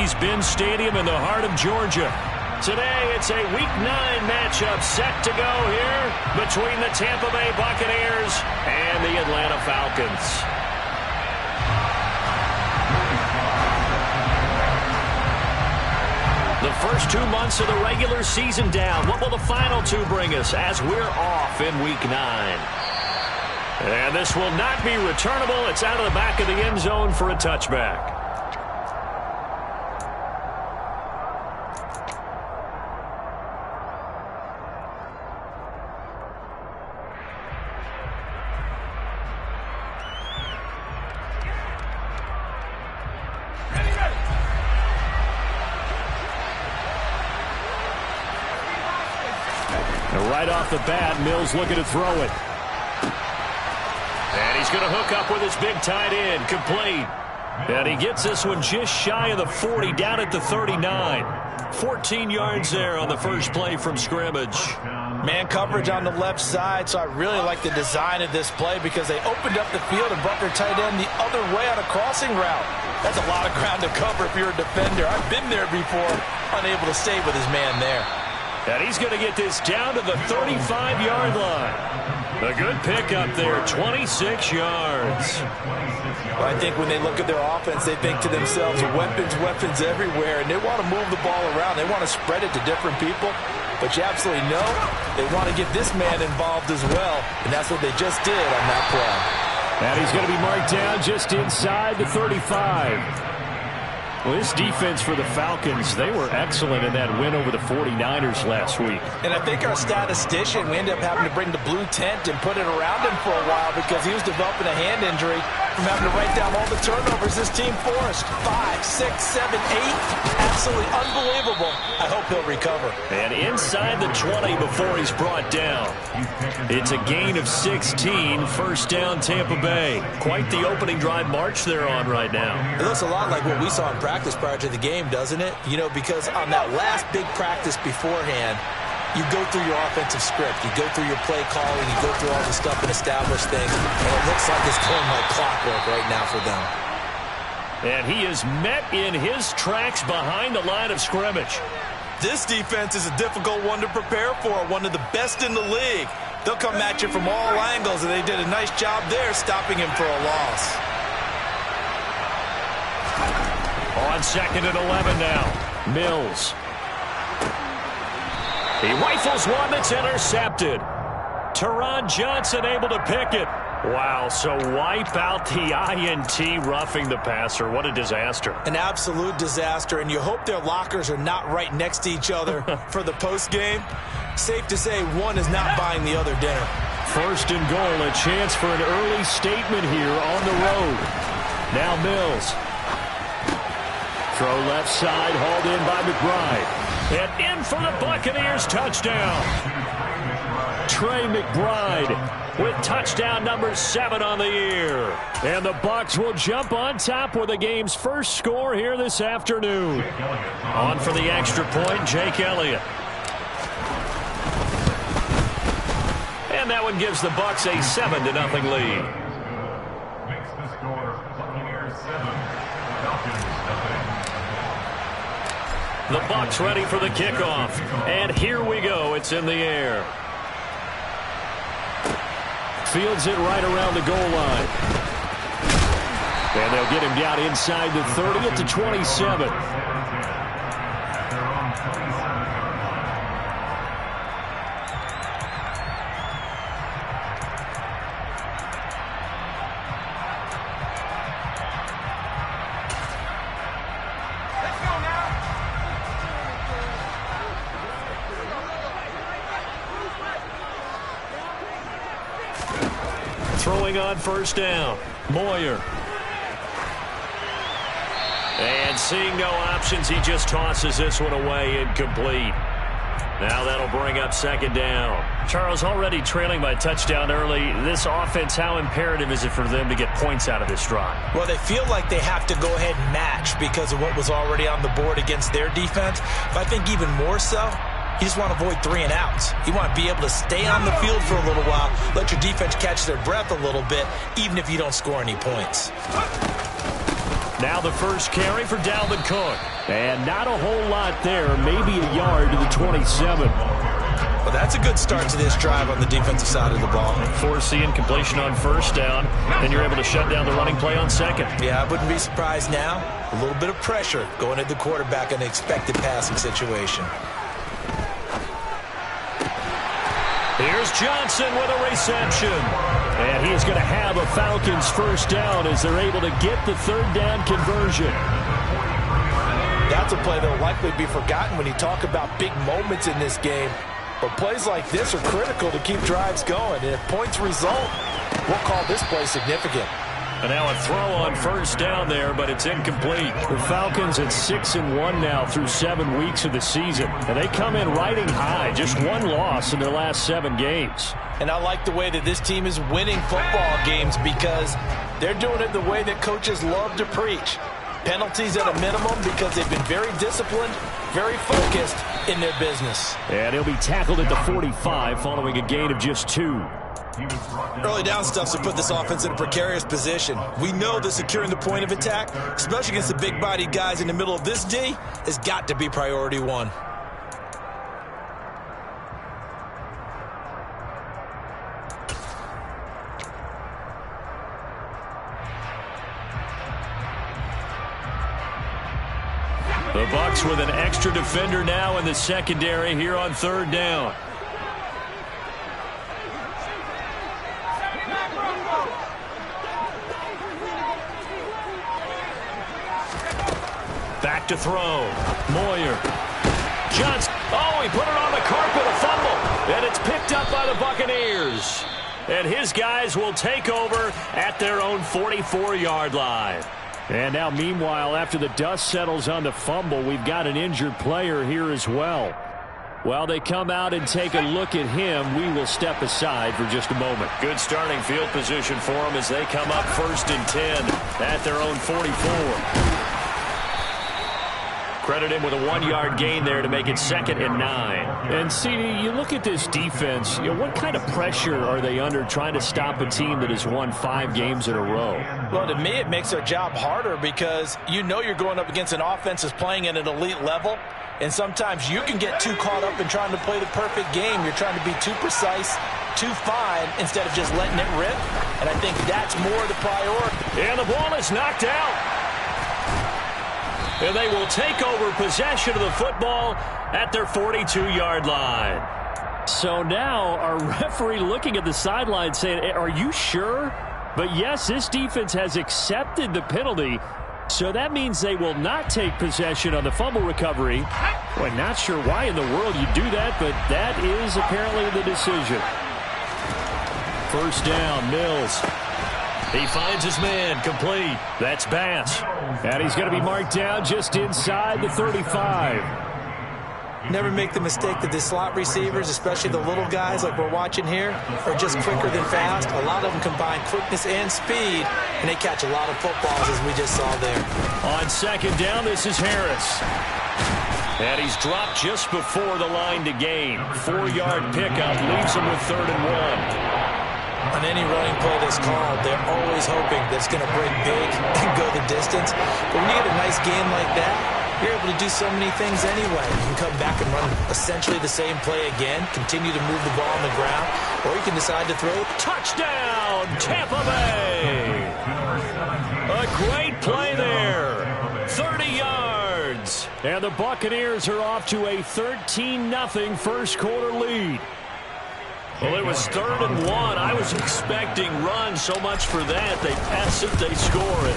Mercedes-Benz Stadium in the heart of Georgia. Today, it's a Week 9 matchup set to go here between the Tampa Bay Buccaneers and the Atlanta Falcons. The first 2 months of the regular season down. What will the final 2 bring us as we're off in Week 9? And this will not be returnable. It's out of the back of the end zone for a touchback. Right off the bat, Mills looking to throw it. And he's going to hook up with his big tight end, complete. And he gets this one just shy of the 40, down at the 39. 14 yards there on the first play from scrimmage. Man coverage on the left side, so I really like the design of this play because they opened up the field and brought their tight end the other way on a crossing route. That's a lot of ground to cover if you're a defender. I've been there before, unable to stay with his man there. And he's going to get this down to the 35-yard line. A good pickup there, 26 yards. Well, I think when they look at their offense, they think to themselves, weapons everywhere, and they want to move the ball around. They want to spread it to different people. But you absolutely know they want to get this man involved as well, and that's what they just did on that play. And he's going to be marked down just inside the 35. Well, this defense for the Falcons, they were excellent in that win over the 49ers last week. And I think our statistician, we ended up having to bring the blue tent and put it around him for a while because he was developing a hand injury from having to write down all the turnovers this team forced. 5, 6, 7, 8. Absolutely unbelievable. I hope he'll recover. And inside the 20 before he's brought down. It's a gain of 16. First down, Tampa Bay. Quite the opening drive march they're on right now. It looks a lot like what we saw in practice prior to the game, doesn't it? You know, because on that last big practice beforehand, you go through your offensive script. You go through your play calling. You go through all the stuff and establish things. And it looks like it's going like clockwork right now for them. And he is met in his tracks behind the line of scrimmage. This defense is a difficult one to prepare for, one of the best in the league. They'll come at you from all angles, and they did a nice job there stopping him for a loss. On 2nd and 11 now. Mills. He rifles one that's intercepted. Teron Johnson able to pick it. Wow, so wipe out the INT roughing the passer. What a disaster. An absolute disaster, and you hope their lockers are not right next to each other for the postgame. Safe to say one is not buying the other dinner. First and goal, a chance for an early statement here on the road. Now Mills. Throw left side, hauled in by McBride. And in for the Buccaneers touchdown. Trey McBride with touchdown number 7 on the year. And the Bucs will jump on top with the game's first score here this afternoon. On for the extra point, Jake Elliott. And that one gives the Bucs a 7-0 lead. The Bucs ready for the kickoff. And here we go. It's in the air. Fields it right around the goal line. And they'll get him down inside the 30 at the 27. Throwing on first down, Moyer. And seeing no options, he just tosses this one away, incomplete. Now that'll bring up 2nd down. Charles, already trailing by touchdown early. This offense, how imperative is it for them to get points out of this drive? Well, they feel like they have to go ahead and match because of what was already on the board against their defense. But I think even more so, you just want to avoid 3 and outs. You want to be able to stay on the field for a little while, let your defense catch their breath a little bit, even if you don't score any points. Now the first carry for Dalvin Cook. And not a whole lot there, maybe a yard to the 27. Well, that's a good start to this drive on the defensive side of the ball. Forcing completion on first down, and you're able to shut down the running play on second. Yeah, I wouldn't be surprised now. A little bit of pressure going at the quarterback in an expected passing situation. Here's Johnson with a reception. And he's going to have a Falcons first down as they're able to get the third down conversion. That's a play that will likely be forgotten when you talk about big moments in this game. But plays like this are critical to keep drives going. And if points result, we'll call this play significant. And now a throw on first down there, but it's incomplete. The Falcons at 6-1 now through 7 weeks of the season. And they come in riding high, just one loss in their last 7 games. And I like the way that this team is winning football games because they're doing it the way that coaches love to preach. Penalties at a minimum because they've been very disciplined, very focused in their business. And he'll be tackled at the 45 following a gain of just 2. Early down stuff to put this offense in a precarious position. We know that securing the point of attack, especially against the big-bodied guys in the middle of this D, has got to be priority 1. The Bucs with an extra defender now in the secondary here on third down. Back to throw. Moyer. Johnson. Oh, he put it on the carpet, a fumble. And it's picked up by the Buccaneers. And his guys will take over at their own 44-yard line. And now, meanwhile, after the dust settles on the fumble, we've got an injured player here as well. While they come out and take a look at him, we will step aside for just a moment. Good starting field position for them as they come up 1st and 10 at their own 44. Credit him with a 1-yard gain there to make it 2nd and 9. And, CD, you look at this defense, what kind of pressure are they under trying to stop a team that has won 5 games in a row? Well, to me, it makes their job harder because you know you're going up against an offense that's playing at an elite level. And sometimes you can get too caught up in trying to play the perfect game. You're trying to be too precise, too fine, instead of just letting it rip. And I think that's more the priority. And the ball is knocked out. And they will take over possession of the football at their 42-yard line. So now our referee looking at the sideline saying, are you sure? But yes, this defense has accepted the penalty. So that means they will not take possession on the fumble recovery. Boy, not sure why in the world you do that, but that is apparently the decision. First down, Mills. He finds his man, complete. That's Bass. And he's going to be marked down just inside the 35. Never make the mistake that the slot receivers, especially the little guys like we're watching here, are just quicker than fast. A lot of them combine quickness and speed, and they catch a lot of footballs, as we just saw there. On 2nd down, this is Harris. And he's dropped just before the line to gain. 4-yard pickup leaves him with 3rd and 1. On any running play that's called, they're always hoping that it's going to break big and go the distance. But when you get a nice game like that, you're able to do so many things anyway. You can come back and run essentially the same play again, continue to move the ball on the ground, or you can decide to throw. Touchdown, Tampa Bay! A great play there. 30 yards. And the Buccaneers are off to a 13-0 first quarter lead. Well, it was 3rd and 1. I was expecting runs, so much for that. They pass it, they score it.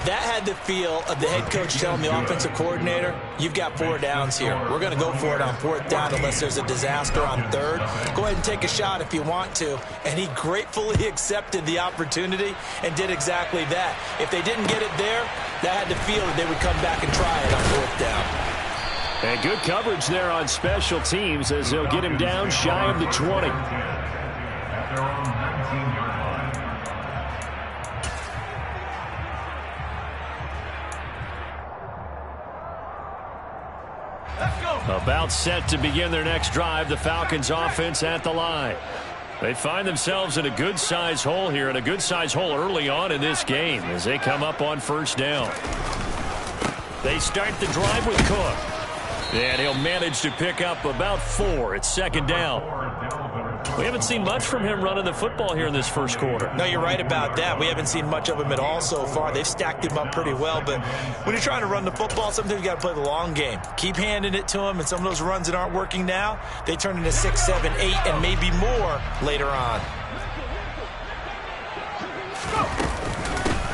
That had the feel of the head coach telling the offensive coordinator, you've got 4 downs here. We're going to go for it on 4th down unless there's a disaster on 3rd. Go ahead and take a shot if you want to. And he gratefully accepted the opportunity and did exactly that. If they didn't get it there, that had the feel that they would come back and try it on 4th down. And good coverage there on special teams as they'll get him down shy of the 20. About set to begin their next drive, the Falcons offense at the line. They find themselves in a good-size hole here, and a good-size hole early on in this game as they come up on first down. They start the drive with Cook. And he'll manage to pick up about 4. It's second down. We haven't seen much from him running the football here in this first quarter. No, you're right about that. We haven't seen much of him at all so far. They've stacked him up pretty well, but when you're trying to run the football, sometimes you got to play the long game. Keep handing it to him, and some of those runs that aren't working now, they turn into 6, 7, 8, and maybe more later on.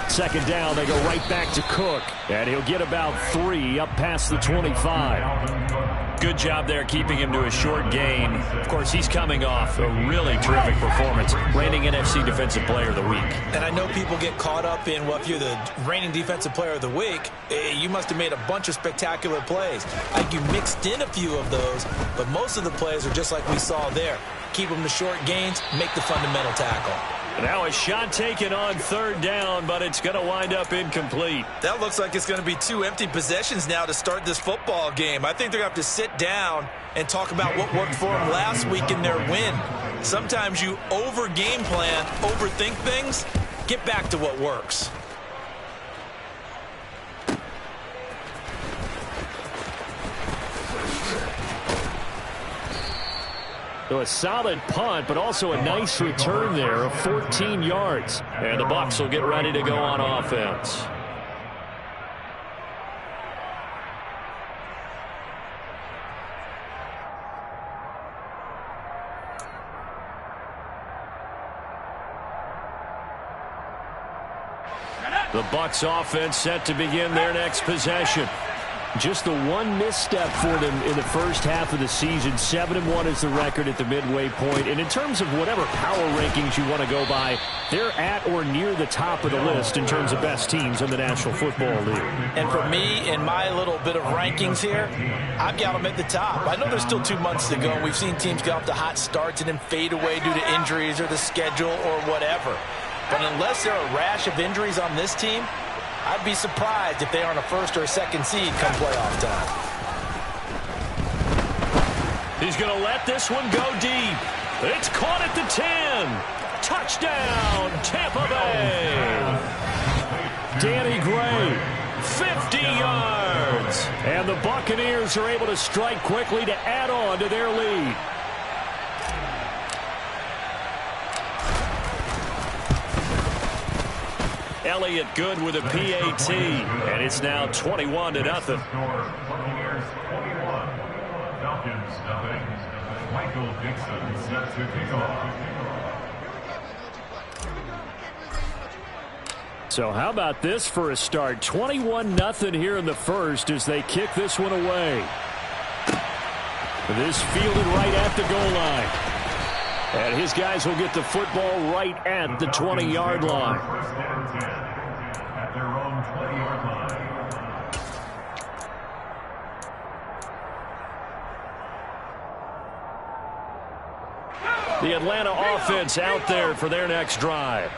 Second down, they go right back to Cook, and he'll get about 3 up past the 25. Good job there keeping him to a short gain. Of course, he's coming off a really terrific performance, reigning NFC Defensive Player of the Week. And I know people get caught up in, well, if you're the reigning Defensive Player of the Week, you must have made a bunch of spectacular plays. I think you mixed in a few of those, but most of the plays are just like we saw there. Keep them to short gains, make the fundamental tackle. Now a shot taken on third down, but it's going to wind up incomplete. That looks like it's going to be 2 empty possessions now to start this football game. I think they're going to have to sit down and talk about what worked for them last week in their win. Sometimes you over-game plan, overthink things. Get back to what works. So a solid punt, but also a nice return there of 14 yards. And the Bucs will get ready to go on offense. The Bucs offense set to begin their next possession. Just the one misstep for them in the first half of the season. 7-1 is the record at the midway point. And in terms of whatever power rankings you want to go by, they're at or near the top of the list in terms of best teams in the National Football League. And for me, in my little bit of rankings here, I've got them at the top. I know there's still 2 months to go. We've seen teams get off to hot starts and then fade away due to injuries or the schedule or whatever. But unless there are a rash of injuries on this team, I'd be surprised if they aren't a first or a second seed come playoff time. He's going to let this one go deep. It's caught at the 10. Touchdown, Tampa Bay. Danny Gray, 50 yards. And the Buccaneers are able to strike quickly to add on to their lead. Elliott good with a PAT, and it's now 21-0. Buccaneers 21, Falcons nothing. Michael Dixon set to kick off. So how about this for a start? 21-0 here in the first as they kick this one away. This fielded right at the goal line. And his guys will get the football right at the 20-yard line. At their own 20-yard line. The Atlanta offense out there for their next drive.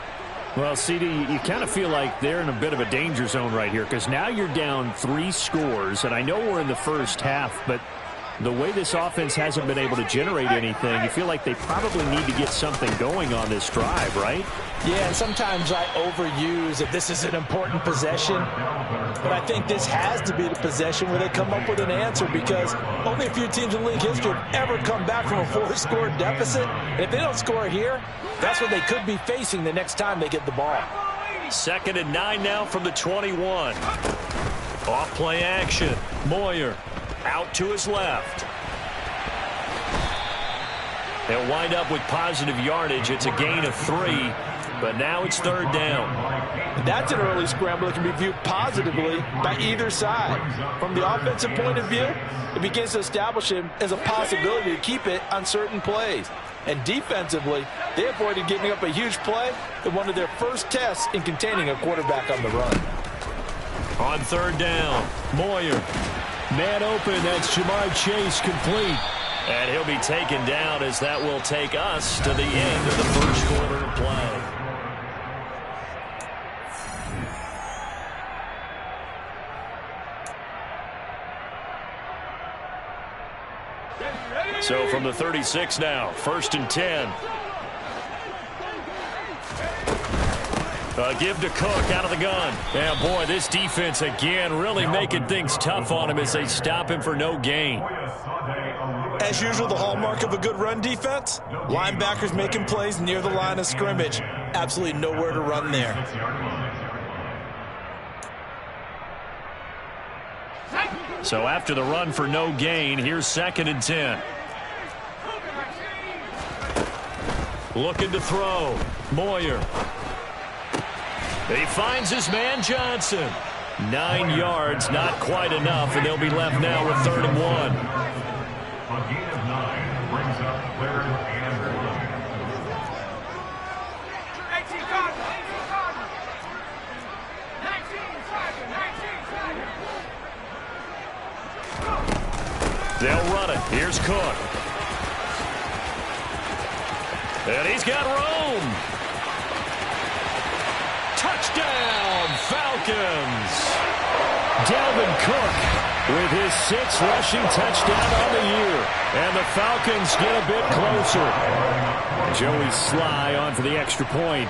Well, CD, you kind of feel like they're in a bit of a danger zone right here because now you're down 3 scores, and I know we're in the first half, but the way this offense hasn't been able to generate anything, you feel like they probably need to get something going on this drive, right? Yeah, and sometimes I overuse that this is an important possession, but I think this has to be the possession where they come up with an answer because only a few teams in league history have ever come back from a 4-score deficit. And if they don't score here, that's what they could be facing the next time they get the ball. 2nd and 9 now from the 21. Off play action. Moyer out to his left. They'll wind up with positive yardage. It's a gain of 3, but now it's 3rd down. That's an early scramble that can be viewed positively by either side. From the offensive point of view, it begins to establish him as a possibility to keep it on certain plays. And defensively, they avoided giving up a huge play in one of their first tests in containing a quarterback on the run. On 3rd down, Moyer. Man open, that's Jamar Chase complete. And he'll be taken down as that will take us to the end of the first quarter of play. So from the 36 now, 1st and 10. Give to Cook out of the gun. And boy, this defense again really making things tough on him as they stop him for no gain. As usual, the hallmark of a good run defense, linebackers making plays near the line of scrimmage. Absolutely nowhere to run there. So after the run for no gain, here's 2nd and 10. Looking to throw. Moyer. He finds his man Johnson. 9 yards, not quite enough, and they'll be left now with 3rd and 1. A gain of 9 brings up 3rd and 1. They'll run it. Here's Cook. And he's got Rome. Touchdown, Falcons. Dalvin Cook with his 6th rushing touchdown on the year. And the Falcons get a bit closer. Joey Sly on for the extra point.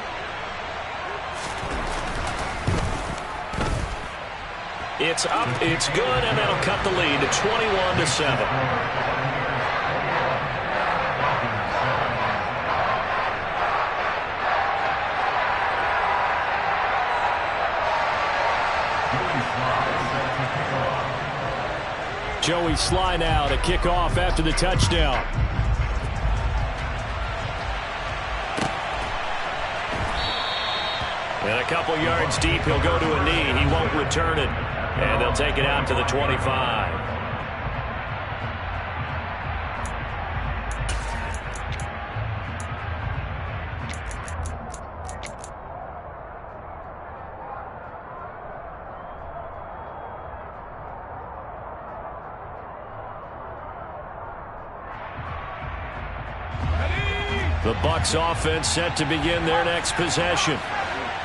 It's up, it's good, and that'll cut the lead to 21-7. Joey Sly now to kick off after the touchdown. And a couple yards deep, he'll go to a knee. He won't return it. And they'll take it out to the 25. The Bucs offense set to begin their next possession.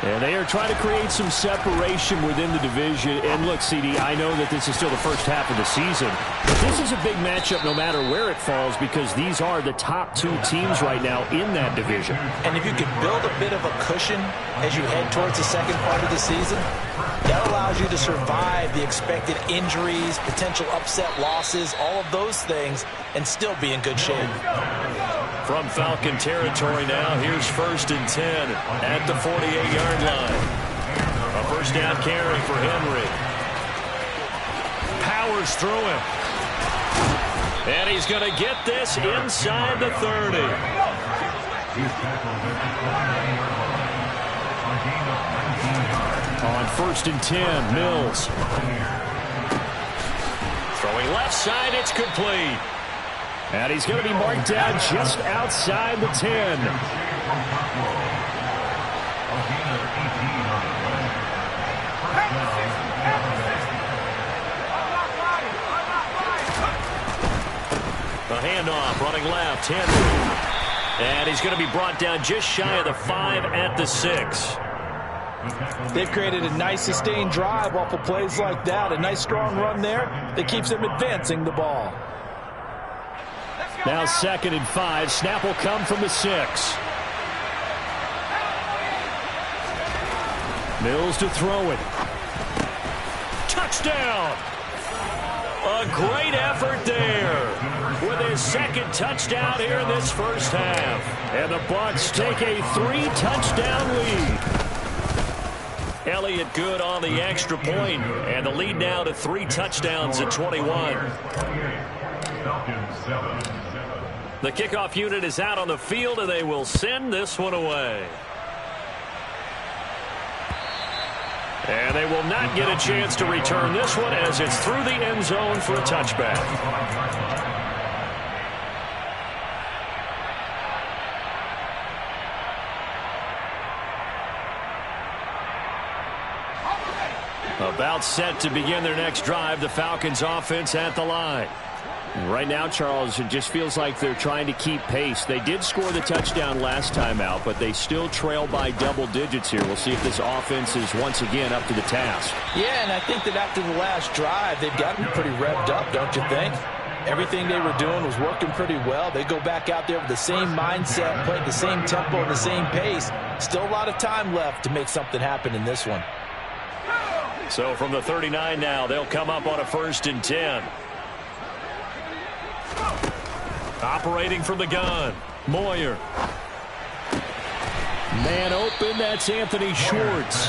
And they are trying to create some separation within the division. And look, CD, I know that this is still the first half of the season. But this is a big matchup no matter where it falls because these are the top 2 teams right now in that division. And if you can build a bit of a cushion as you head towards the second part of the season, that allows you to survive the expected injuries, potential upset losses, all of those things, and still be in good shape. From Falcon territory now, here's 1st and 10 at the 48-yard line. A first down carry for Henry. Powers through him. And he's going to get this inside the 30. On 1st and 10, Mills. Throwing left side, it's complete. And he's going to be marked down just outside the 10. The handoff, running left, Henry. And he's going to be brought down just shy of the 5 at the 6. They've created a nice sustained drive off of plays like that. A nice strong run there that keeps them advancing the ball. Now 2nd and 5. Snap will come from the 6. Mills to throw it. Touchdown! A great effort there with his 2nd touchdown here in this first half. And the Bucs take a 3-touchdown lead. Elliott good on the extra point, and the lead now to 3 touchdowns at 21. The kickoff unit is out on the field, and they will send this one away. And they will not get a chance to return this one as it's through the end zone for a touchback. About set to begin their next drive, the Falcons offense at the line. Right now, Charles, it just feels like they're trying to keep pace. They did score the touchdown last time out, but they still trail by double digits here. We'll see if this offense is once again up to the task. Yeah, and I think that after the last drive, they've gotten pretty revved up, don't you think? Everything they were doing was working pretty well. They go back out there with the same mindset, playing the same tempo and the same pace. Still a lot of time left to make something happen in this one. So from the 39 now, they'll come up on a 1st and 10. Operating from the gun, Moyer. Man open, that's Anthony Schwartz.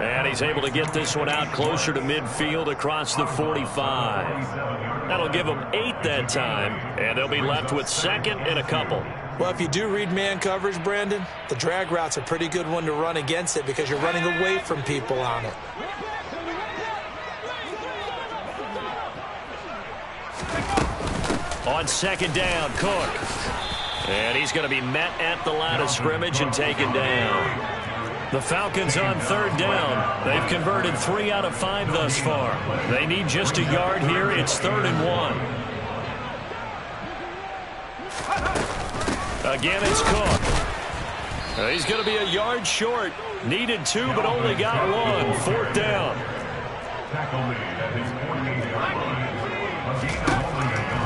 And he's able to get this one out closer to midfield across the 45. That'll give them 8 that time, and they'll be left with 2nd and a couple. Well, if you do read man coverage, Brandon, the drag route's a pretty good one to run against it because you're running away from people on it. On 2nd down, Cook. And he's going to be met at the line of scrimmage and taken down. The Falcons on 3rd down. They've converted 3 out of 5 thus far. They need just a yard here. It's 3rd and 1. Again, it's Cook. He's going to be a yard short. Needed 2, but only got 1. 4th down.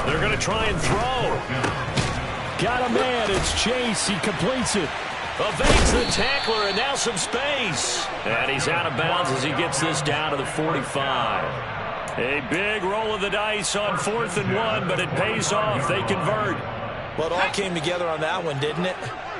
They're going to try and throw. Got a man. It's Chase. He completes it. Evades the tackler, and now some space. And he's out of bounds as he gets this down to the 45. A big roll of the dice on 4th and 1, but it pays off. They convert. Well, it all came together on that one, didn't it?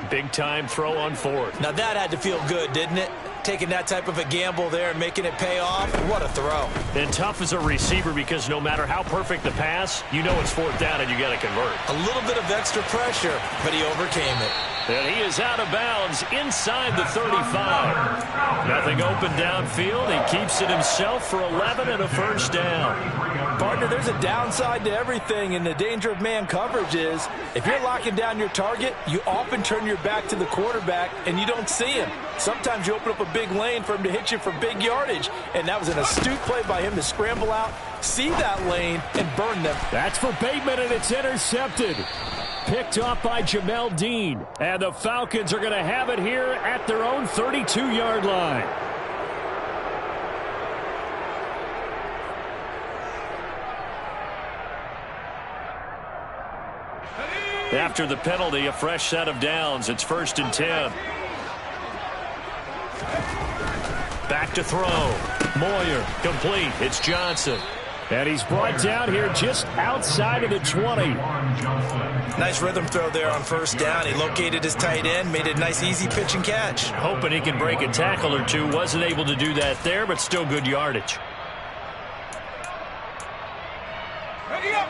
Big-time throw on 4th. Now, that had to feel good, didn't it? Taking that type of a gamble there and making it pay off. What a throw. And tough as a receiver because no matter how perfect the pass, you know it's 4th down and you got to convert. A little bit of extra pressure, but he overcame it. And he is out of bounds inside the 35. Nothing open downfield. He keeps it himself for 11 and a 1st down. Partner, there's a downside to everything, and the danger of man coverage is if you're locking down your target, you often turn your back to the quarterback and you don't see him. Sometimes you open up a big lane for him to hit you for big yardage, and that was an astute play by him to scramble out, see that lane, and burn them. That's for Bateman, and it's intercepted. Picked off by Jamel Dean. And the Falcons are going to have it here at their own 32-yard line. After the penalty, a fresh set of downs. It's 1st and 10. Back to throw. Moyer, complete. It's Johnson. And he's brought down here just outside of the 20. Nice rhythm throw there on 1st down. He located his tight end, made a nice easy pitch and catch. Hoping he can break a tackle or two. Wasn't able to do that there, but still good yardage. Ready up.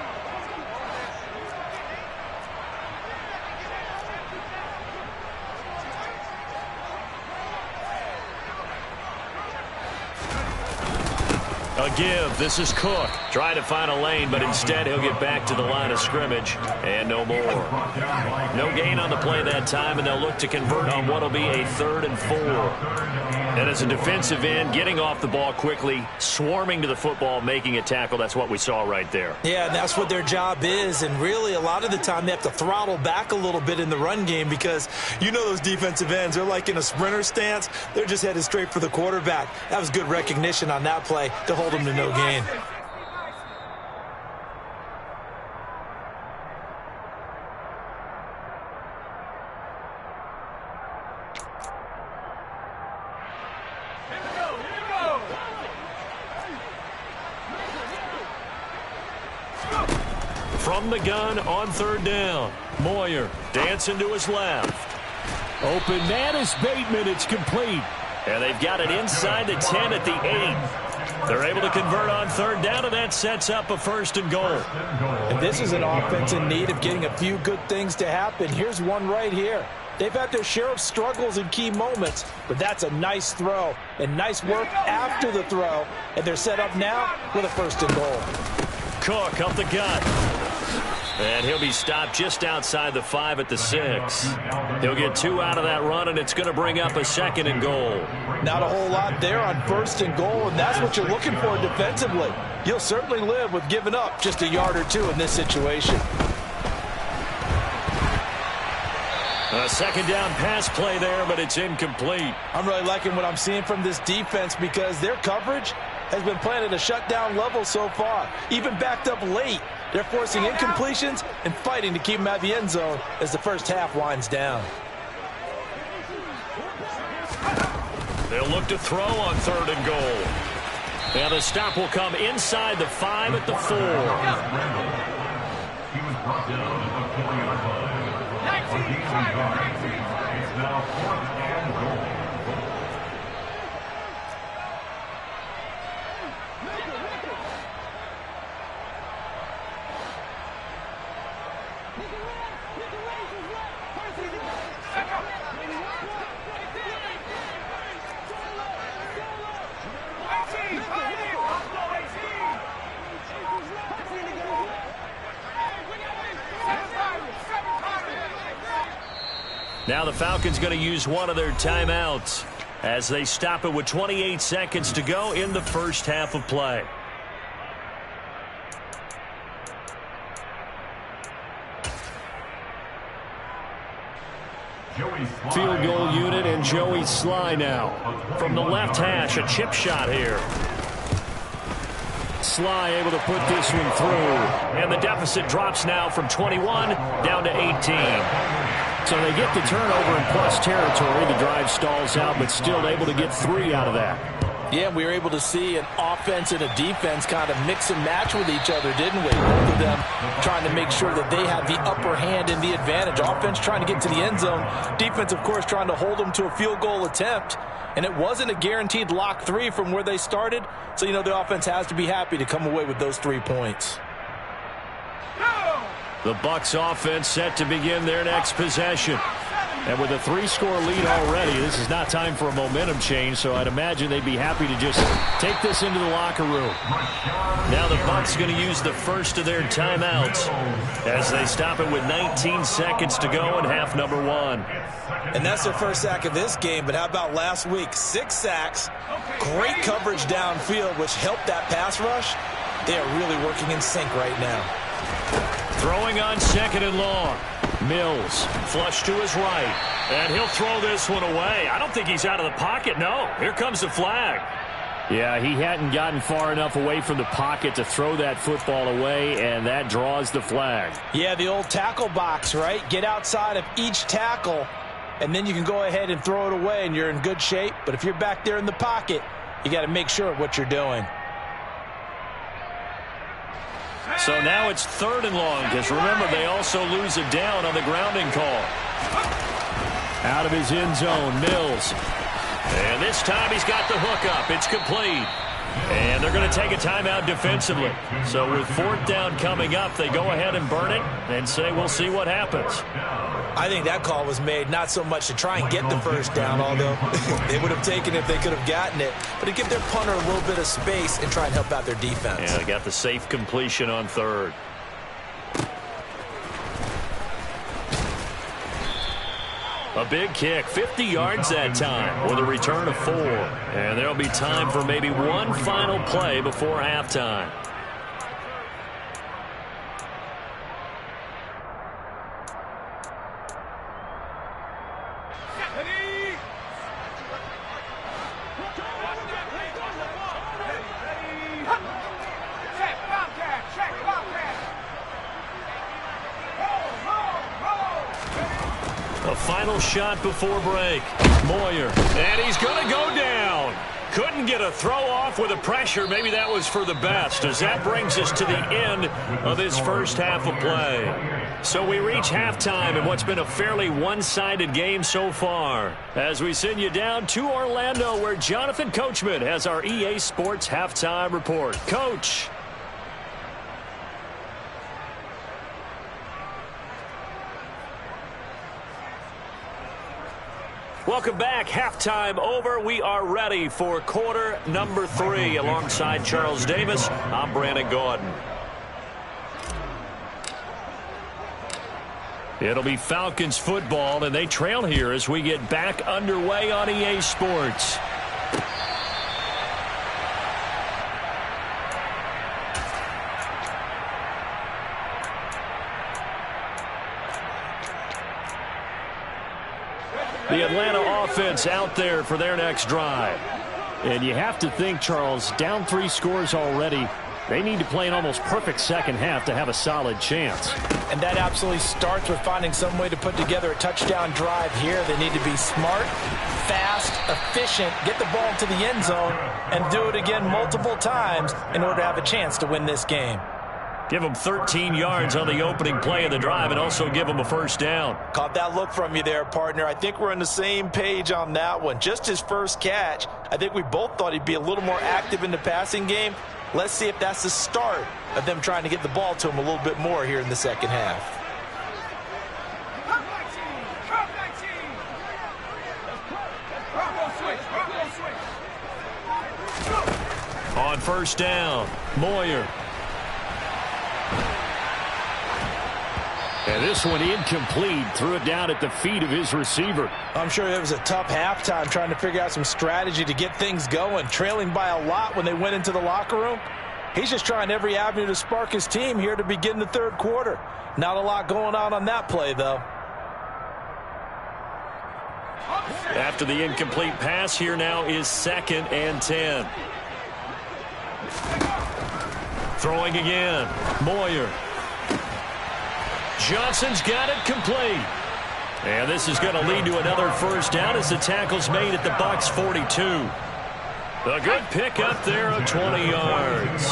A give. This is Cook. Trying to find a lane, but instead he'll get back to the line of scrimmage. And no more. No gain on the play that time, and they'll look to convert on what will be a 3rd and 4. And as a defensive end, getting off the ball quickly, swarming to the football, making a tackle, that's what we saw right there. Yeah, and that's what their job is. And really, a lot of the time, they have to throttle back a little bit in the run game because you know those defensive ends, they're like in a sprinter stance. They're just headed straight for the quarterback. That was good recognition on that play to hold them to no gain. From the gun on 3rd down. Moyer dancing to his left. Open man is Bateman. It's complete. And they've got it inside the 10 at the 8. They're able to convert on 3rd down, and that sets up a 1st and goal. And this is an offense in need of getting a few good things to happen. Here's one right here. They've had their share of struggles in key moments, but that's a nice throw and nice work after the throw. And they're set up now with a 1st and goal. Cook up the gut. And he'll be stopped just outside the 5 at the 6. He'll get 2 out of that run, and it's going to bring up a 2nd and goal. Not a whole lot there on 1st and goal, and that's what you're looking for defensively. You'll certainly live with giving up just a yard or 2 in this situation. A 2nd down pass play there, but it's incomplete. I'm really liking what I'm seeing from this defense because their coverage has been playing at a shutdown level so far. Even backed up late, they're forcing incompletions and fighting to keep them out of the end zone as the first half winds down. They'll look to throw on 3rd and goal. And the stop will come inside the 5 at the 4. He was brought down at the 4-yard line. A gain of yards. It's now 4th and goal. Now the Falcons going to use one of their timeouts as they stop it with 28 seconds to go in the first half of play. Field goal unit and Joey Sly now. From the left hash, a chip shot here. Sly able to put this one through. And the deficit drops now from 21 down to 18. So they get the turnover in plus territory. The drive stalls out, but still able to get 3 out of that. Yeah, we were able to see an offense and a defense kind of mix and match with each other, didn't we? Both of them trying to make sure that they have the upper hand and the advantage. Offense trying to get to the end zone. Defense, of course, trying to hold them to a field goal attempt. And it wasn't a guaranteed lock 3 from where they started. So, you know, the offense has to be happy to come away with those 3 points. The Bucs offense set to begin their next possession. And with a 3-score lead already, this is not time for a momentum change, so I'd imagine they'd be happy to just take this into the locker room. Now the Bucs going to use the first of their timeouts as they stop it with 19 seconds to go in half number 1. And that's their first sack of this game, but how about last week? 6 sacks, great coverage downfield, which helped that pass rush. They are really working in sync right now. Throwing on 2nd and long. Mills flush to his right, and he'll throw this one away. I don't think he's out of the pocket. No, here comes the flag. Yeah, he hadn't gotten far enough away from the pocket to throw that football away, and that draws the flag. Yeah, the old tackle box, right? Get outside of each tackle, and then you can go ahead and throw it away, and you're in good shape. But if you're back there in the pocket, you got to make sure of what you're doing. So now it's 3rd and long, because remember, they also lose a down on the grounding call. Out of his end zone, Mills. And this time he's got the hook up. It's complete. And they're going to take a timeout defensively. So with 4th down coming up, they go ahead and burn it and say we'll see what happens. I think that call was made not so much to try and get the first down, although they would have taken it if they could have gotten it, but to give their punter a little bit of space and try and help out their defense. Yeah, they got the safe completion on 3rd. A big kick, 50 yards that time with a return of 4. And there'll be time for maybe one final play before halftime. Final shot before break. Moyer. And he's going to go down. Couldn't get a throw off with the pressure. Maybe that was for the best, as that brings us to the end of this first half of play. So we reach halftime in what's been a fairly one-sided game so far, as we send you down to Orlando, where Jonathan Coachman has our EA Sports halftime report. Coach. Welcome back. Halftime over. We are ready for quarter number 3. Alongside Charles Davis, I'm Brandon Gordon. It'll be Falcons football, and they trail here as we get back underway on EA Sports. The Atlanta offense out there for their next drive. And you have to think, Charles, down 3 scores already. They need to play an almost perfect second half to have a solid chance. And that absolutely starts with finding some way to put together a touchdown drive here. They need to be smart, fast, efficient, get the ball to the end zone, and do it again multiple times in order to have a chance to win this game. Give them 13 yards on the opening play of the drive and also give them a first down. Caught that look from you there, partner. I think we're on the same page on that one. Just his first catch, I think we both thought he'd be a little more active in the passing game. Let's see if that's the start of them trying to get the ball to him a little bit more here in the second half. On first down, Moyer. And this one incomplete. Threw it down at the feet of his receiver. I'm sure it was a tough halftime trying to figure out some strategy to get things going. Trailing by a lot when they went into the locker room. He's just trying every avenue to spark his team here to begin the third quarter. Not a lot going on that play, though. After the incomplete pass, here now is 2nd and 10. Throwing again. Moyer. Johnson's got it complete. And this is going to lead to another first down as the tackle's made at the Bucs 42. A good pick up there of 20 yards.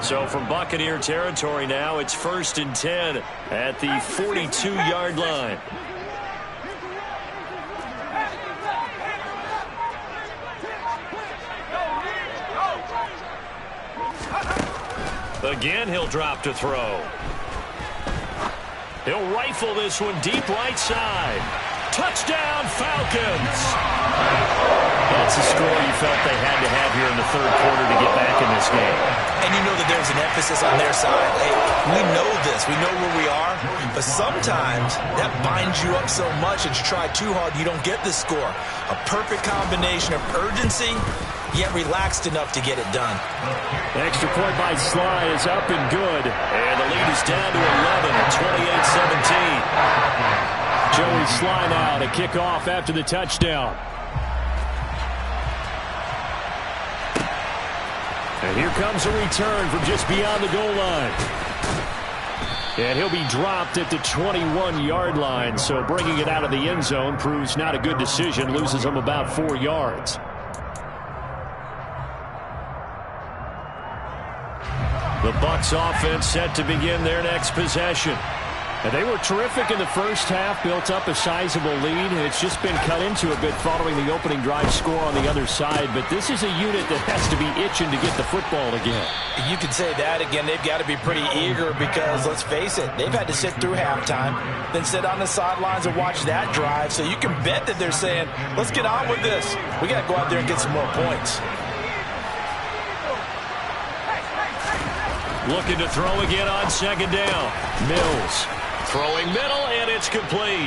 So from Buccaneer territory now, it's 1st and 10 at the 42-yard line. Again, he'll drop to throw. He'll rifle this one deep right side. Touchdown, Falcons! That's a score you felt they had to have here in the third quarter to get back in this game. And you know that there's an emphasis on their side. Hey, we know this. We know where we are. But sometimes that binds you up so much that you try too hard, you don't get the score. A perfect combination of urgency, yet relaxed enough to get it done. Extra point by Sly is up and good. And the lead is down to 11 at 28-17. Joey Sly now to kick off after the touchdown. And here comes a return from just beyond the goal line. And he'll be dropped at the 21-yard line. So bringing it out of the end zone proves not a good decision. Loses him about 4 yards. The Bucs offense set to begin their next possession. And they were terrific in the first half, built up a sizable lead. It's just been cut into a bit following the opening drive score on the other side. But this is a unit that has to be itching to get the football again. You can say that again. They've got to be pretty eager because, let's face it, they've had to sit through halftime, then sit on the sidelines and watch that drive. So you can bet that they're saying, let's get on with this. We got to go out there and get some more points. Looking to throw again on 2nd down. Mills. Throwing middle, and it's complete.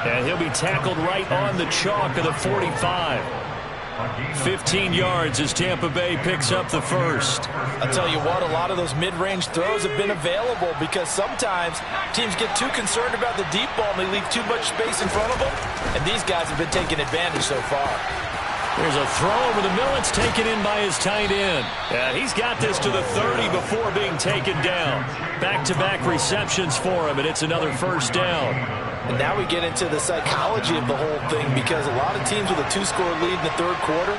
And he'll be tackled right on the chalk of the 45. 15 yards as Tampa Bay picks up the first. I'll tell you what, a lot of those mid-range throws have been available because sometimes teams get too concerned about the deep ball and they leave too much space in front of them. And these guys have been taking advantage so far. There's a throw over the middle. It's taken in by his tight end. And he's got this to the 30 before being taken down. Back-to-back receptions for him, and it's another first down. And now we get into the psychology of the whole thing because a lot of teams with a 2-score lead in the third quarter,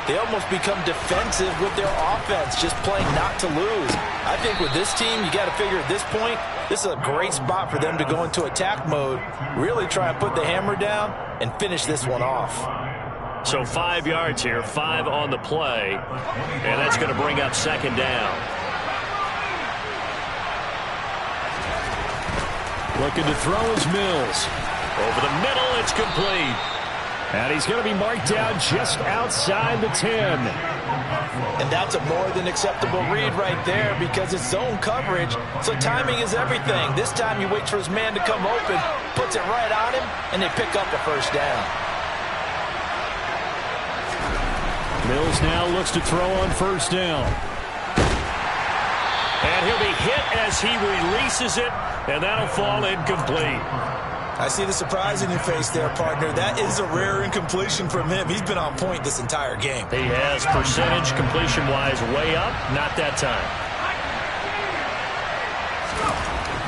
they almost become defensive with their offense, just playing not to lose. I think with this team, you got to figure at this point, this is a great spot for them to go into attack mode, really try and put the hammer down and finish this one off. So 5 yards here, 5 on the play, and that's going to bring up 2nd down. Looking to throw is Mills. Over the middle, it's complete. And he's going to be marked down just outside the 10. And that's a more than acceptable read right there because it's zone coverage, so timing is everything. This time he waits for his man to come open, puts it right on him, and they pick up a first down. Mills now looks to throw on first down. And he'll be hit as he releases it, and that'll fall incomplete. I see the surprise in your face there, partner. That is a rare incompletion from him. He's been on point this entire game. He has percentage completion-wise way up. Not that time.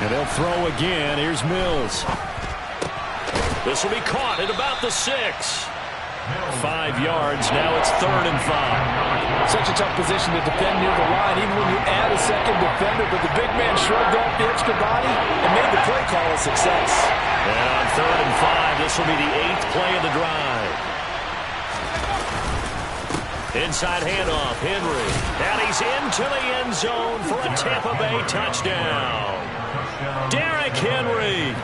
And they'll throw again. Here's Mills. This will be caught at about the 6. 5 yards. Now it's 3rd and 5. Such a tough position to defend near the line, even when you add a second defender. But the big man shrugged off the extra body and made the play call a success. And on 3rd and 5, this will be the 8th play of the drive. Inside handoff, Henry. And he's into the end zone for a Tampa Bay touchdown. Derrick Henry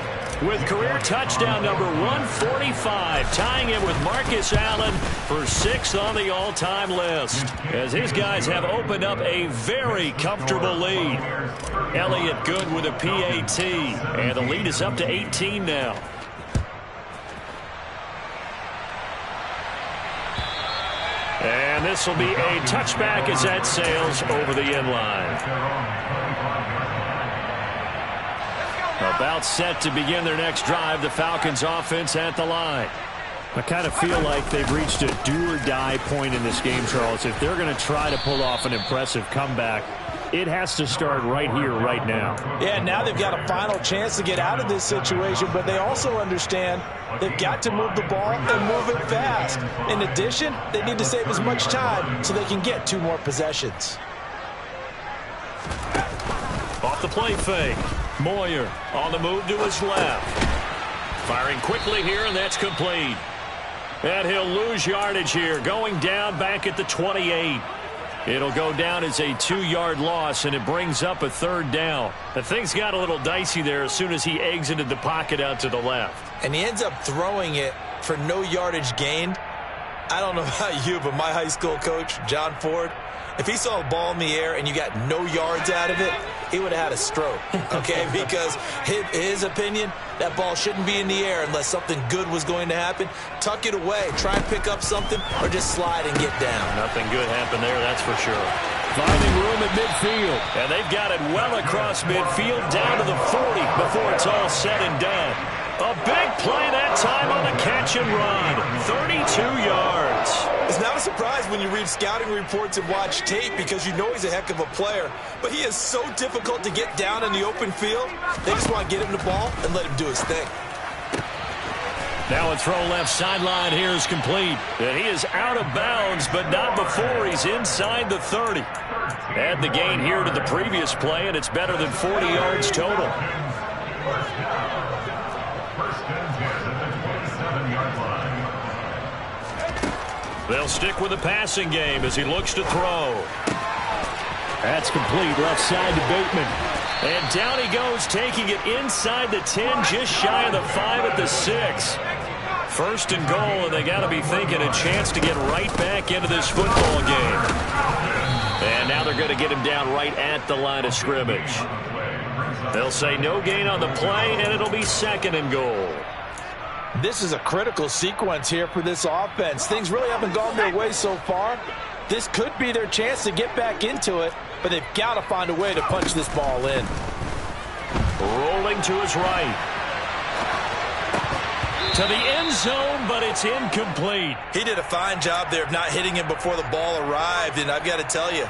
with career touchdown number 145, tying it with Marcus Allen for 6th on the all-time list, as his guys have opened up a very comfortable lead. Elliott good with a PAT, and the lead is up to 18 now. And this will be a touchback as that sails over the end line. About set to begin their next drive, the Falcons offense at the line. I kind of feel like they've reached a do-or-die point in this game, Charles. If they're going to try to pull off an impressive comeback, it has to start right here, right now. Yeah, now they've got a final chance to get out of this situation, but they also understand they've got to move the ball and move it fast. In addition, they need to save as much time so they can get 2 more possessions. Off the play fake. Moyer on the move to his left. Firing quickly here, and that's complete. And he'll lose yardage here, going down back at the 28. It'll go down as a 2-yard loss, and it brings up a 3rd down. The things got a little dicey there as soon as he exited the pocket out to the left. And he ends up throwing it for no yardage gained. I don't know about you, but my high school coach, John Ford, if he saw a ball in the air and you got no yards out of it, he would have had a stroke, okay? Because his opinion, that ball shouldn't be in the air unless something good was going to happen. Tuck it away, try and pick up something, or just slide and get down. Nothing good happened there, that's for sure. Finding room at midfield. And they've got it well across midfield, down to the 40 before it's all said and done. A big play that time on the catch and run. 32 yards. It's not a surprise when you read scouting reports and watch tape because you know he's a heck of a player. But he is so difficult to get down in the open field. They just want to get him the ball and let him do his thing. Now a throw left sideline here is complete. And he is out of bounds, but not before he's inside the 30. Add the gain here to the previous play, and it's better than 40 yards total. They'll stick with the passing game as he looks to throw. That's complete, left side to Bateman. And down he goes, taking it inside the 10, just shy of the 5 at the 6. 1st and goal, and they got to be thinking a chance to get right back into this football game. And now they're going to get him down right at the line of scrimmage. They'll say no gain on the play, and it'll be 2nd and goal. This is a critical sequence here for this offense. Things really haven't gone their way so far. This could be their chance to get back into it, but they've got to find a way to punch this ball in. Rolling to his right. To the end zone, but it's incomplete. He did a fine job there of not hitting him before the ball arrived, and I've got to tell you,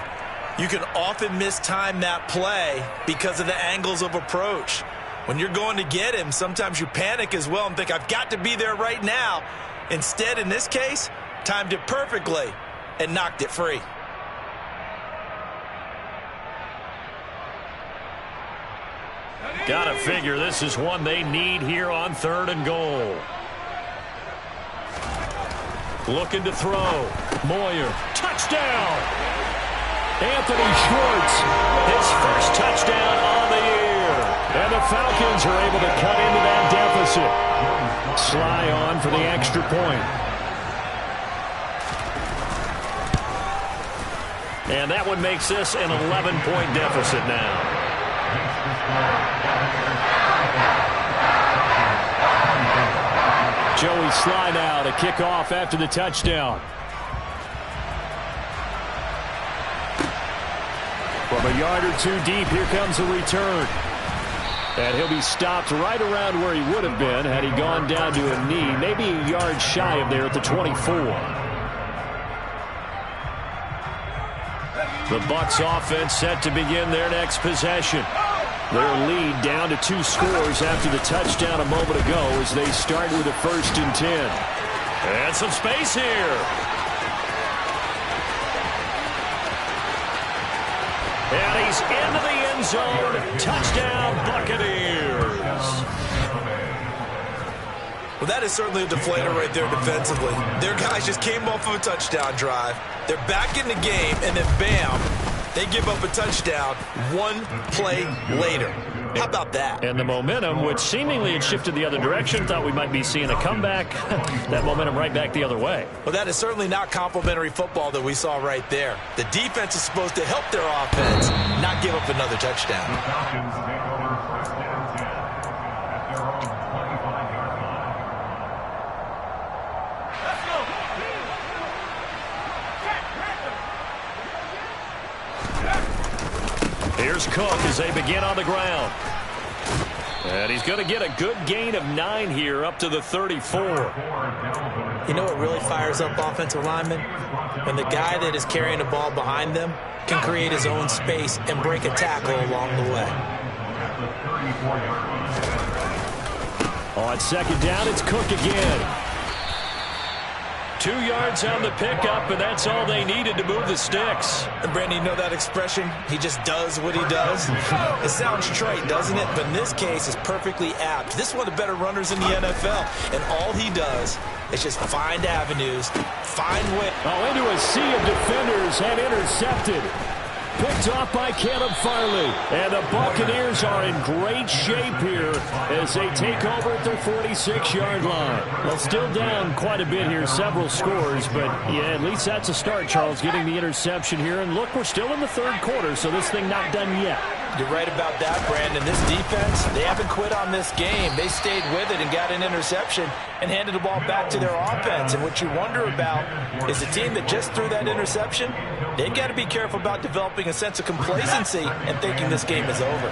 you can often mistime that play because of the angles of approach. When you're going to get him, sometimes you panic as well and think, I've got to be there right now. Instead, in this case, timed it perfectly and knocked it free. Gotta figure this is one they need here on 3rd and goal. Looking to throw. Moyer. Touchdown! Anthony Schwartz. His first touchdown on the year. And the Falcons are able to cut into that deficit. Sly on for the extra point. And that one makes this an 11-point deficit now. Joey Sly now to kick off after the touchdown. From a yard or two deep, here comes a return. And he'll be stopped right around where he would have been had he gone down to a knee, maybe a yard shy of there at the 24. The Bucs offense set to begin their next possession. Their lead down to 2 scores after the touchdown a moment ago as they start with a 1st and 10. And some space here. And he's into the end zone. Touchdown, Buccaneers. Well, that is certainly a deflator right there defensively. Their guys just came off of a touchdown drive. They're back in the game, and then bam, they give up a touchdown 1 play later. How about that? And the momentum, which seemingly had shifted the other direction, thought we might be seeing a comeback. That momentum right back the other way. Well, that is certainly not complimentary football that we saw right there. The defense is supposed to help their offense, not give up another touchdown. The Falcons take over 1st and 10 at their own 25-yard line. Let's go. Here's Cook as they begin on the ground. And he's going to get a good gain of 9 here up to the 34. You know what really fires up offensive linemen? When the guy that is carrying the ball behind them can create his own space and break a tackle along the way. On 2nd down, it's Cook again. 2 yards on the pickup, and that's all they needed to move the sticks. And Brandon, you know that expression? He just does what he does. It sounds trite, doesn't it? But in this case, it's perfectly apt. This is one of the better runners in the NFL, and all he does is just find avenues, find ways. Oh, into a sea of defenders and intercepted. Picked off by Caleb Farley. And the Buccaneers are in great shape here as they take over at their 46-yard line. Well, still down quite a bit here, several scores, but yeah, at least that's a start, Charles, getting the interception here. And look, we're still in the 3rd quarter, so this thing not done yet. You're right about that, Brandon. This defense, they haven't quit on this game. They stayed with it and got an interception and handed the ball back to their offense. And what you wonder about is a team that just threw that interception, they've got to be careful about developing a sense of complacency and thinking this game is over.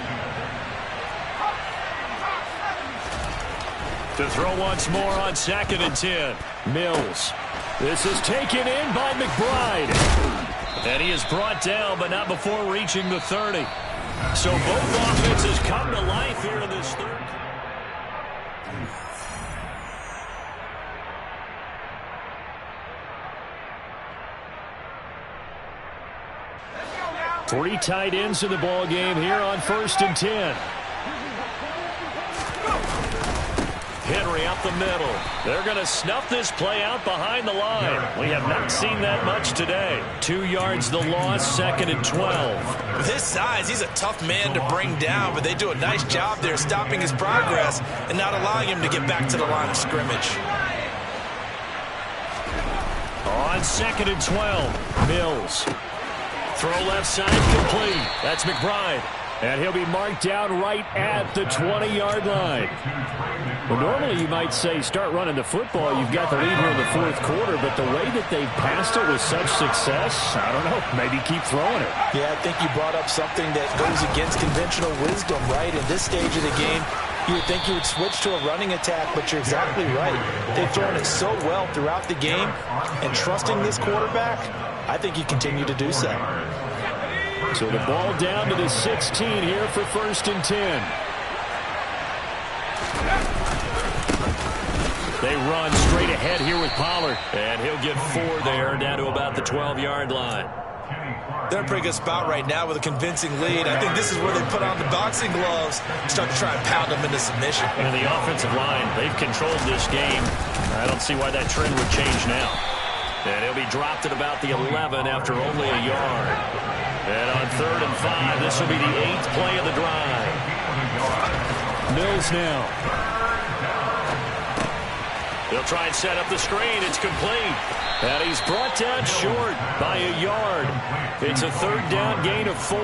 To throw once more on 2nd and 10. Mills. This is taken in by McBride. And he is brought down, but not before reaching the 30. So both offenses come to life here in this 3rd. Three tight ends in the ball game here on 1st and 10. Henry up the middle. They're going to snuff this play out behind the line. We have not seen that much today. 2 yards the loss, 2nd and 12. With his size, he's a tough man to bring down, but they do a nice job there stopping his progress and not allowing him to get back to the line of scrimmage. On 2nd and 12, Mills. Throw left side complete. That's McBride. And he'll be marked down right at the 20-yard line. Well, normally you might say start running the football. You've got the lead here in the 4th quarter, but the way that they've passed it with such success, I don't know, maybe keep throwing it. Yeah, I think you brought up something that goes against conventional wisdom, right? In this stage of the game, you would think you would switch to a running attack, but you're exactly right. They've thrown it so well throughout the game, and trusting this quarterback, I think you continue to do so. So the ball down to the 16 here for 1st and 10. They run straight ahead here with Pollard. And he'll get 4 there down to about the 12-yard line. They're in a pretty good spot right now with a convincing lead. I think this is where they put on the boxing gloves and start to try and pound them into submission. And the offensive line, they've controlled this game. I don't see why that trend would change now. And he'll be dropped at about the 11 after only a yard. And on 3rd and 5, this will be the 8th play of the drive. Mills now. They'll try and set up the screen. It's complete. And he's brought down short by a yard. It's a 3rd down gain of 4.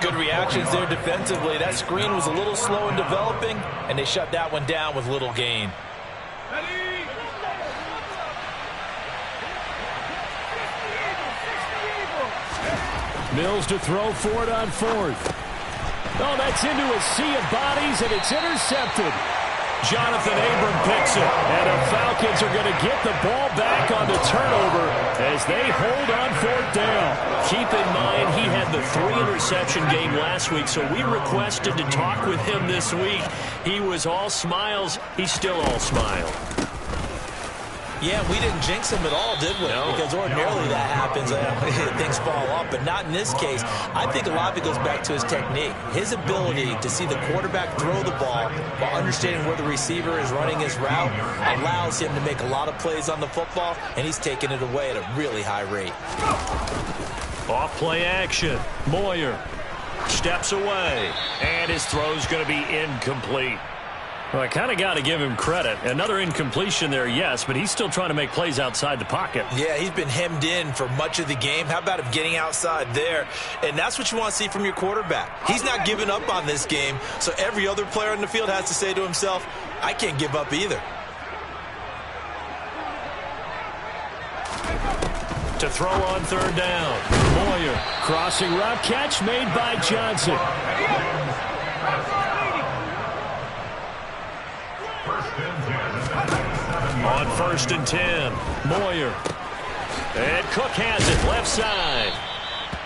Good reactions there defensively. That screen was a little slow in developing, and they shut that one down with little gain. Mills to throw for it on 4th. Oh, that's into a sea of bodies, and it's intercepted. Jonathan Abram picks it, and the Falcons are going to get the ball back on the turnover as they hold on 4th down. Keep in mind he had the 3-interception game last week, so we requested to talk with him this week. He was all smiles. He's still all smile. Yeah, we didn't jinx him at all, did we? No. Because ordinarily that happens. Things fall off, but not in this case. I think a lot of it goes back to his technique. His ability to see the quarterback throw the ball while understanding where the receiver is running his route allows him to make a lot of plays on the football, and he's taking it away at a really high rate. Off play action. Moyer steps away, and his throw's going to be incomplete. Well, I kind of got to give him credit. Another incompletion there, yes, but he's still trying to make plays outside the pocket. Yeah, he's been hemmed in for much of the game. How about him getting outside there? And that's what you want to see from your quarterback. He's not giving up on this game, so every other player on the field has to say to himself, I can't give up either. To throw on 3rd down. Moyer, crossing route, catch made by Johnson. On 1st and 10, Moyer. And Cook has it, left side.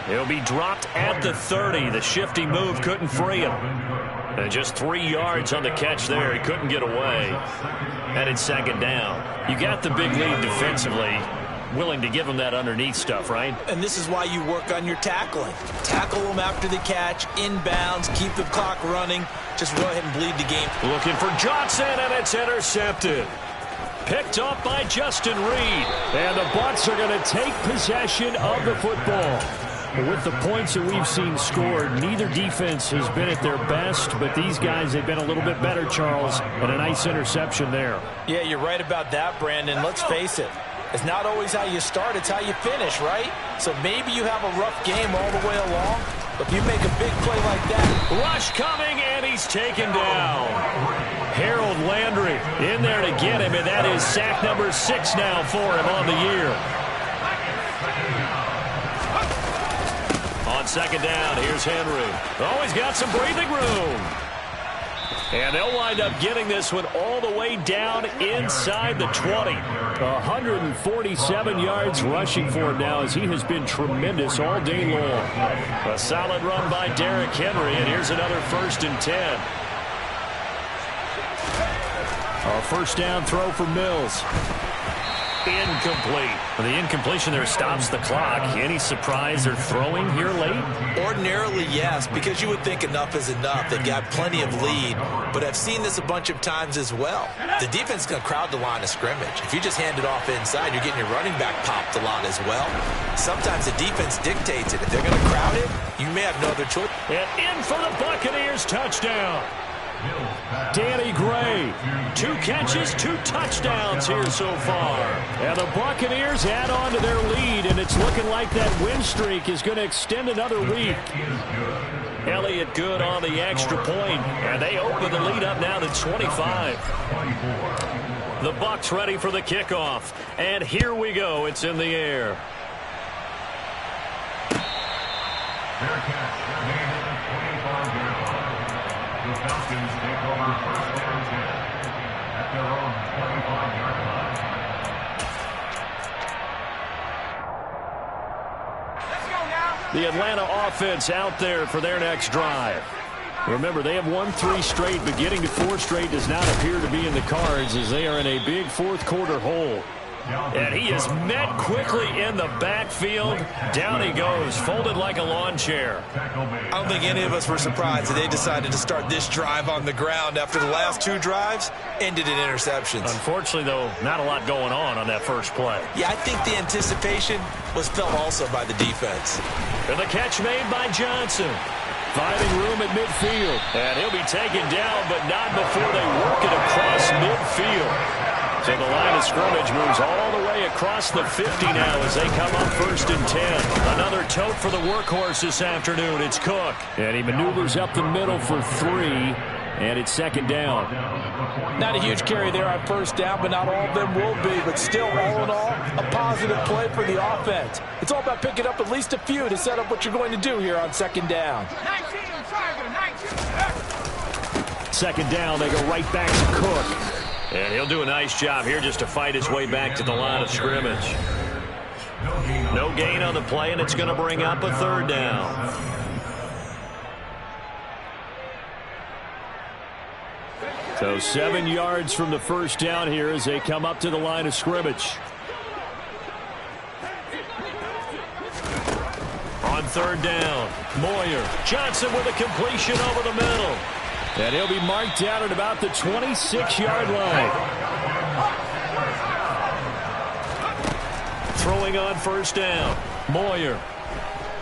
He'll be dropped at the 30. The shifty move couldn't free him. And just 3 yards on the catch there. He couldn't get away. And it's 2nd down. You got the big lead defensively. Willing to give him that underneath stuff, right? And this is why you work on your tackling. Tackle them after the catch, inbounds, keep the clock running. Just go ahead and bleed the game. Looking for Johnson, and it's intercepted. Picked up by Justin Reed. And the Bucs are going to take possession of the football. With the points that we've seen scored, neither defense has been at their best, but these guys have been a little bit better, Charles, and a nice interception there. Yeah, you're right about that, Brandon. Let's face it. It's not always how you start, it's how you finish, right? So maybe you have a rough game all the way along, but if you make a big play like that. Rush coming, and he's taken down. Harold Landry in there to get him, and that is sack number 6 now for him on the year. On 2nd down, here's Henry. Oh, he's got some breathing room. And they'll wind up getting this one all the way down inside the 20. 147 yards rushing for him now as he has been tremendous all day long. A solid run by Derrick Henry, and here's another 1st and 10. A 1st down throw for Mills. Incomplete. The incompletion there stops the clock. Any surprise they're throwing here late? Ordinarily, yes, because you would think enough is enough. They've got plenty of lead, but I've seen this a bunch of times as well. The defense is going to crowd the line of scrimmage. If you just hand it off inside, you're getting your running back popped a lot as well. Sometimes the defense dictates it. If they're going to crowd it, you may have no other choice. And in for the Buccaneers, touchdown. Danny Gray, 2 catches, 2 touchdowns here so far. And the Buccaneers add on to their lead, and it's looking like that win streak is going to extend another week. Elliott good on the extra point, and they open the lead up now to 25. The Bucs ready for the kickoff, and here we go. It's in the air. Fair catch. Made at the 25-yard line. The Falcons take over 1st and 10 at their own 25-yard line. Let's go now. The Atlanta offense out there for their next drive. Remember, they have won 3 straight, but getting to 4 straight does not appear to be in the cards as they are in a big 4th quarter hole. And he is met quickly in the backfield. Down he goes, folded like a lawn chair. I don't think any of us were surprised that they decided to start this drive on the ground after the last 2 drives ended in interceptions. Unfortunately, though, not a lot going on that first play. Yeah, I think the anticipation was felt also by the defense. And the catch made by Johnson. Finding room at midfield. And he'll be taken down, but not before they work it across midfield. So the line of scrimmage moves all the way across the 50 now as they come up 1st and 10. Another tote for the workhorse this afternoon. It's Cook. And he maneuvers up the middle for 3. And it's 2nd down. Not a huge carry there on 1st down, but not all of them will be. But still, all in all, a positive play for the offense. It's all about picking up at least a few to set up what you're going to do here on 2nd down. 19, Tiger, 19. Second down, they go right back to Cook. And he'll do a nice job here just to fight his way back to the line of scrimmage. No gain on the play, and it's going to bring up a third down. So 7 yards from the first down here as they come up to the line of scrimmage. On third down, Moyer. Johnson with a completion over the middle. And he'll be marked down at about the 26-yard line. Throwing on first down, Moyer.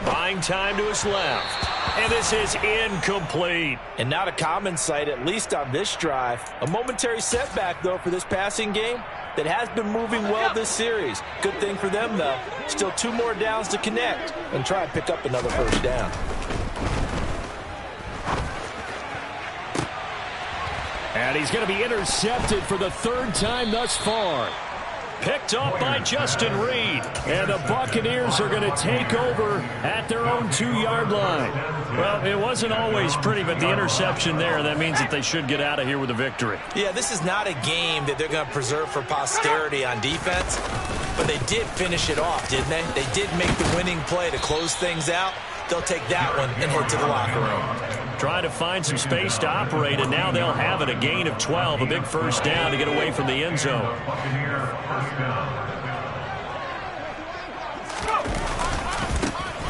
Buying time to his left. And this is incomplete. And not a common sight, at least on this drive. A momentary setback, though, for this passing game that has been moving well this series. Good thing for them, though. Still 2 more downs to connect and try and pick up another first down. And he's going to be intercepted for the 3rd time thus far. Picked up by Justin Reed. And the Buccaneers are going to take over at their own 2-yard line. Well, it wasn't always pretty, but the interception there, that means that they should get out of here with a victory. Yeah, this is not a game that they're going to preserve for posterity on defense, but they did finish it off, didn't they? They did make the winning play to close things out. They'll take that one and head to the locker room. Trying to find some space to operate, and now they'll have it, a gain of 12, a big first down to get away from the end zone.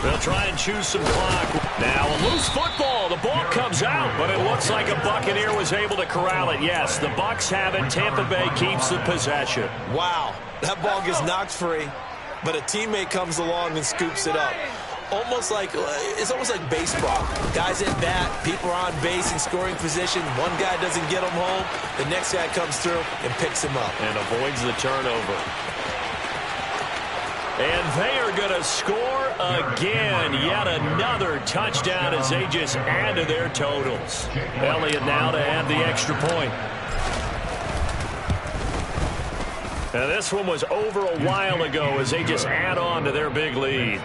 They'll try and choose some clock. Now a loose football. The ball comes out, but it looks like a Buccaneer was able to corral it. Yes, the Bucs have it. Tampa Bay keeps the possession. Wow, that ball gets knocked free, but a teammate comes along and scoops it up. It's almost like baseball. Guys at bat, people are on base in scoring position. One guy doesn't get him home. The next guy comes through and picks him up. And avoids the turnover. And they are going to score again. Yet another touchdown as they just add to their totals. Elliott now to add the extra point. Now this one was over a while ago as they just add on to their big lead.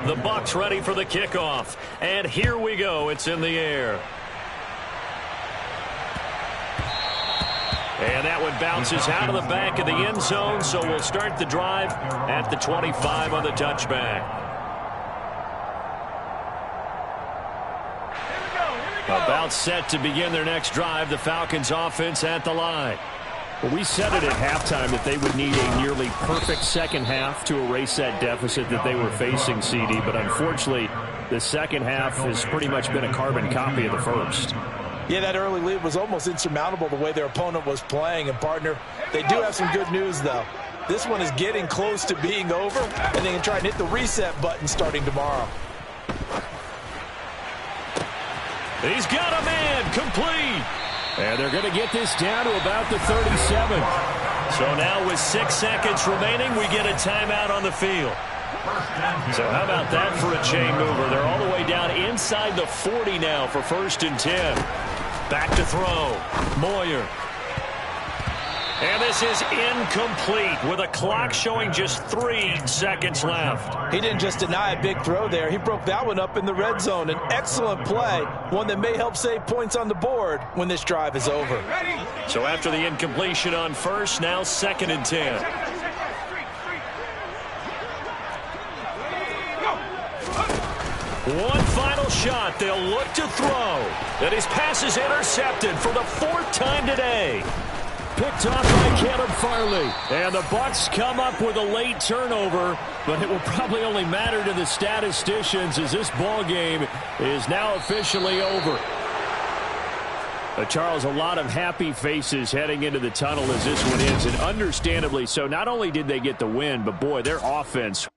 The Bucs ready for the kickoff. And here we go. It's in the air. And that one bounces out of the back of the end zone, so we'll start the drive at the 25 on the touchback. About set to begin their next drive, the Falcons offense at the line. Well, we said it at halftime that they would need a nearly perfect second half to erase that deficit that they were facing, CD, but unfortunately, the second half has pretty much been a carbon copy of the first. Yeah, that early lead was almost insurmountable the way their opponent was playing. And, partner, they do have some good news, though. This one is getting close to being over, and they can try and hit the reset button starting tomorrow. He's got a man, complete. And they're going to get this down to about the 37. So now with 6 seconds remaining, we get a timeout on the field. So how about that for a chain mover? They're all the way down inside the 40 now for 1st and 10. Back to throw. Moyer. And this is incomplete with a clock showing just 3 seconds left. He didn't just deny a big throw there. He broke that one up in the red zone. An excellent play, one that may help save points on the board when this drive is over. So after the incompletion on first, now 2nd and 10. One final shot. They'll look to throw. And his pass is intercepted for the 4th time today. Picked off by Caleb Farley. And the Bucs come up with a late turnover, but it will probably only matter to the statisticians as this ball game is now officially over. Charles, a lot of happy faces heading into the tunnel as this one ends, and understandably so. Not only did they get the win, but boy, their offense